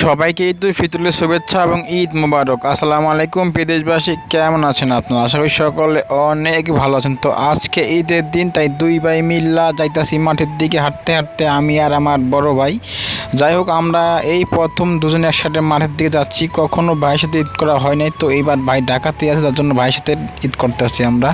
সবাইকে ঈদ উল ফিতরের শুভেচ্ছা এবং ঈদ মোবারক। আসসালামু আলাইকুম বিদেশবাসী, কেমন আছেন আপনারা? আশা করি সকলে অনেক ভালো আছেন। তো আজকে ঈদের দিন, তাই দুই ভাই মিল্লা যাইতাছি মাঠের দিকে হাঁটতে হাঁটতে, আমি আর আমার বড় ভাই। যাই হোক, আমরা এই প্রথম দুজনে একসাথে মাঠের দিকে যাচ্ছি। কখনো ভাইয়ের সাথে ঈদ করা হয় নাই, তো এইবার ভাই ঢাকাতে আছে, তার জন্য ভাইয়ের সাথে ঈদ করতে আসছি আমরা।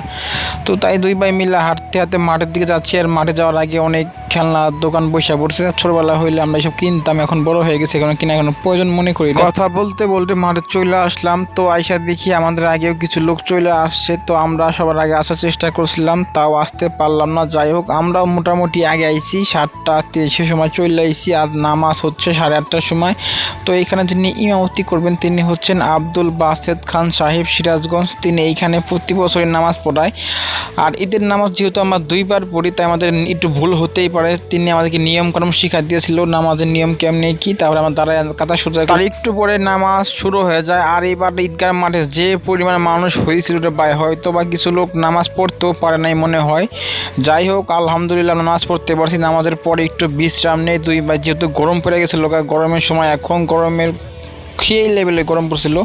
তো তাই দুই ভাই মিল্লা হাঁটতে হাঁটতে মাঠের দিকে যাচ্ছি। আর মাঠে যাওয়ার আগে অনেক খেলনার দোকান বসে পড়ছে। ছোটবেলা হইলে আমরা এসব কিনতাম, এখন বড় হয়ে গেছে, এখন কিনা এখন প্রয়োজন মনে করি না। কথা বলতে বলতে মাঠে চলে আসলাম। তো আইসা দেখি আমাদের আগেও কিছু লোক চলে আসছে। তো আমরা সবার আগে আসার চেষ্টা করছিলাম, তাও আসতে পারলাম না। যাই হোক, আমরাও মোটামুটি আগে আইছি, 7টা 30 সময় চলে আইছি। আর নামাজ হচ্ছে 8:30টার সময়। তো এইখানে যিনি ইমামতি করবেন তিনি হচ্ছেন আব্দুল বাসেদ খান সাহেব, সিরাজগঞ্জ। তিনি এইখানে প্রতি বছরই নামাজ পড়ায়। আর ঈদের নামাজ যেহেতু আমরা 2বার পড়ি, তাই আমাদের একটু ভুল হতেই পারে। তিনি আমাদেরকে নিয়মকানুন শিখা দিয়েছিল, নামাজের নিয়ম কেমনি কি। তারপরে আমরা দাঁড়ায় কাতা শুরু, তার একটু পরে নামাজ শুরু হয়ে যায়। আর এবার ঈদগাহ মাঠে যে পরিমাণ মানুষ হয়েছিল ভাই, হয়তো বা কিছু লোক নামাজ পড়তেও পারে নাই মনে হয়। যাই হোক, আলহামদুলিল্লাহ নামাজ পড়তে পারছি। নামাজের পরে একটু বিশ্রাম নেই দুই ভাই, যেহেতু গরম পড়ে গেছিল, গরমের সময় এখন গরমের সেই লেভেলে গরম পড়ছিল।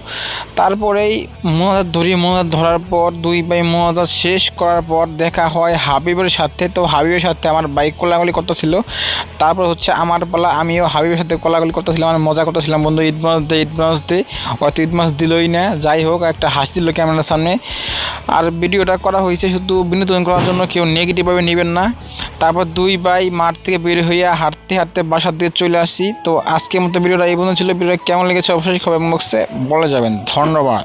তারপরেই মোনাজাত ধরার পর দুই ভাই মোনাজাত শেষ করার পর দেখা হয় হাবিবের সাথে। তো হাবিবের সাথে আমার বাইক কোলাগুলি করতেছিল। তারপর হচ্ছে আমার পালা, আমিও হাবিবের সাথে কোলাগুলি করতেছিলাম, আর মজা করতেছিলাম, বন্ধু ঈদ বোনাস দে। হয়তো ঈদ মাস দিলই না। যাই হোক, একটা হাসি দিল ক্যামেরার সামনে। আর ভিডিওটা করা হয়েছে শুধু বিনোদন করার জন্য, কেউ নেগেটিভভাবে নেবেন না। তারপর দুই ভাই মাঠ থেকে বের হইয়া হাঁটতে হাঁটতে বাসার দিকে চলে আসি। তো আজকের মতো ভিডিওটা এই পর্যন্ত ছিল। ভিডিওটা কেমন লেগেছে অবশ্যই কমেন্ট বক্সে বলে যাবেন। ধন্যবাদ।